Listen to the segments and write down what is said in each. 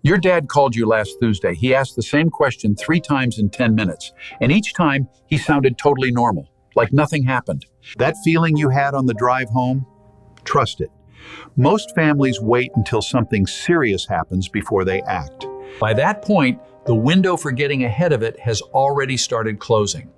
Your dad called you last Tuesday. He asked the same question 3 times in 10 minutes, and each time he sounded totally normal, like nothing happened. That feeling you had on the drive home? Trust it. Most families wait until something serious happens before they act. By that point, the window for getting ahead of it has already started closing.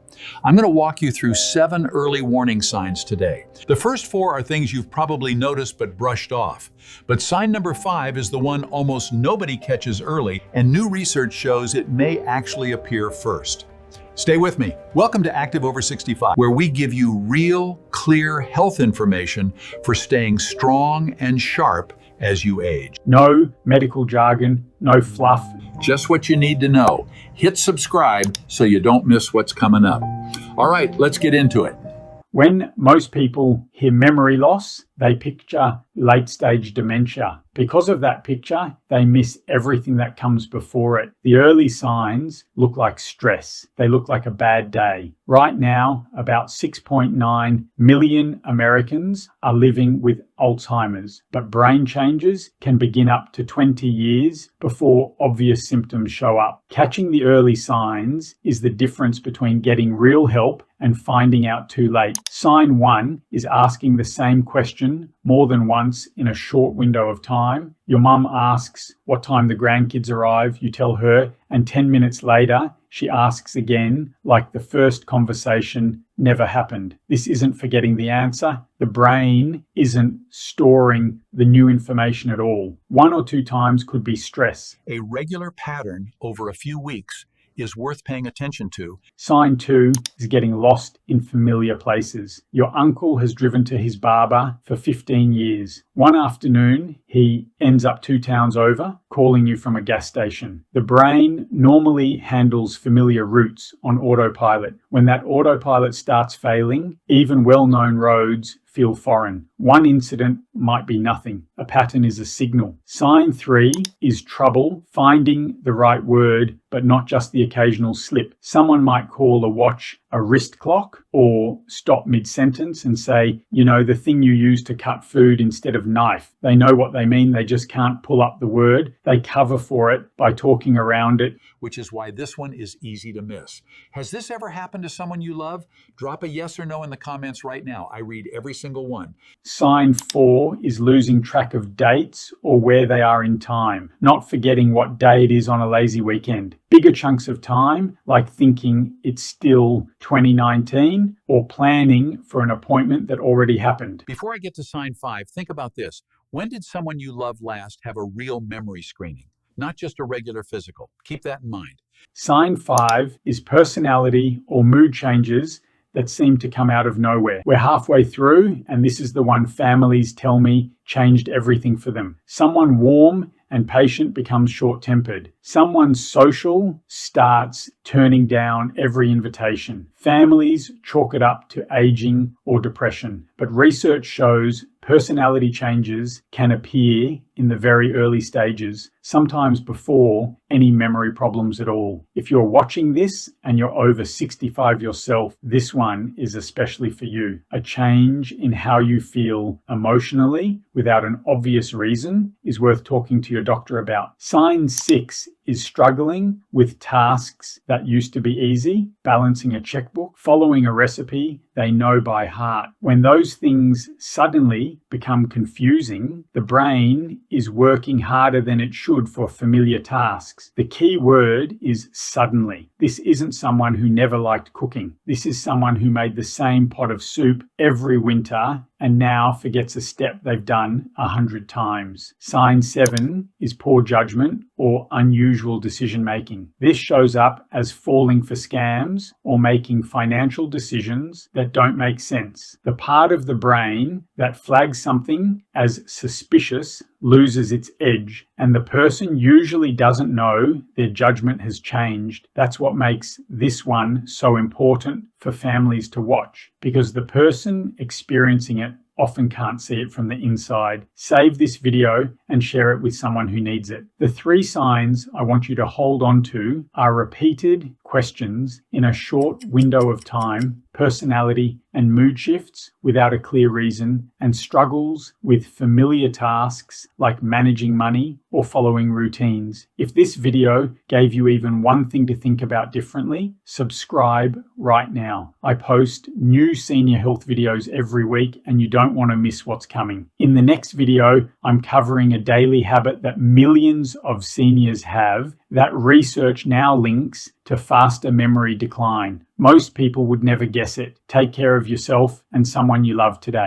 I'm going to walk you through 7 early warning signs today. The first 4 are things you've probably noticed but brushed off. But sign number 5 is the one almost nobody catches early, and new research shows it may actually appear first. Stay with me. Welcome to Active Over 65, where we give you real, clear health information for staying strong and sharp as you age. No medical jargon, no fluff. Just what you need to know. Hit subscribe so you don't miss what's coming up. All right, let's get into it. When most people hear memory loss, they picture late-stage dementia. Because of that picture, they miss everything that comes before it. The early signs look like stress. They look like a bad day. Right now, about 6.9 million Americans are living with Alzheimer's, but brain changes can begin up to 20 years before obvious symptoms show up. Catching the early signs is the difference between getting real help and finding out too late. Sign 1 is asking the same question more than once in a short window of time. Your mum asks what time the grandkids arrive, you tell her, and 10 minutes later, she asks again, like the first conversation never happened. This isn't forgetting the answer. The brain isn't storing the new information at all. 1 or 2 times could be stress. A regular pattern over a few weeks is worth paying attention to. Sign 2 is getting lost in familiar places. Your uncle has driven to his barber for 15 years. One afternoon, he ends up 2 towns over, calling you from a gas station. The brain normally handles familiar routes on autopilot. When that autopilot starts failing, even well-known roads feel foreign. One incident might be nothing. A pattern is a signal. Sign 3 is trouble finding the right word, but not just the occasional slip. Someone might call a watch a wrist clock or stop mid-sentence and say, you know, the thing you use to cut food instead of knife. They know what they mean, they just can't pull up the word. They cover for it by talking around it. Which is why this one is easy to miss. Has this ever happened to someone you love? Drop a yes or no in the comments right now. I read every single one. Sign 4 is losing track of dates or where they are in time, not forgetting what day it is on a lazy weekend. Bigger chunks of time, like thinking it's still 2019 or planning for an appointment that already happened. Before I get to sign 5, think about this. When did someone you love last have a real memory screening? Not just a regular physical. Keep that in mind. Sign 5 is personality or mood changes that seem to come out of nowhere. We're halfway through, and this is the one families tell me changed everything for them. Someone warm and patient becomes short-tempered. Someone social starts turning down every invitation. Families chalk it up to aging or depression, but research shows personality changes can appear in the very early stages, sometimes before any memory problems at all. If you're watching this and you're over 65 yourself, this one is especially for you. A change in how you feel emotionally without an obvious reason is worth talking to your doctor about. Sign 6 is struggling with tasks that used to be easy, balancing a checkbook, following a recipe they know by heart. When those things suddenly become confusing, the brain is working harder than it should for familiar tasks. The key word is suddenly. This isn't someone who never liked cooking. This is someone who made the same pot of soup every winter and now forgets a step they've done 100 times. Sign 7 is poor judgment or unusual decision making. This shows up as falling for scams or making financial decisions that don't make sense. The part of the brain that flags something as suspicious loses its edge, and the person usually doesn't know their judgment has changed. That's what makes this one so important for families to watch, because the person experiencing it often can't see it from the inside. Save this video and share it with someone who needs it. The 3 signs I want you to hold on to are repeated, questions in a short window of time, personality and mood shifts without a clear reason, and struggles with familiar tasks like managing money or following routines. If this video gave you even one thing to think about differently, subscribe right now. I post new senior health videos every week and you don't want to miss what's coming. In the next video, I'm covering a daily habit that millions of seniors have that research now links to faster memory decline. Most people would never guess it. Take care of yourself and someone you love today.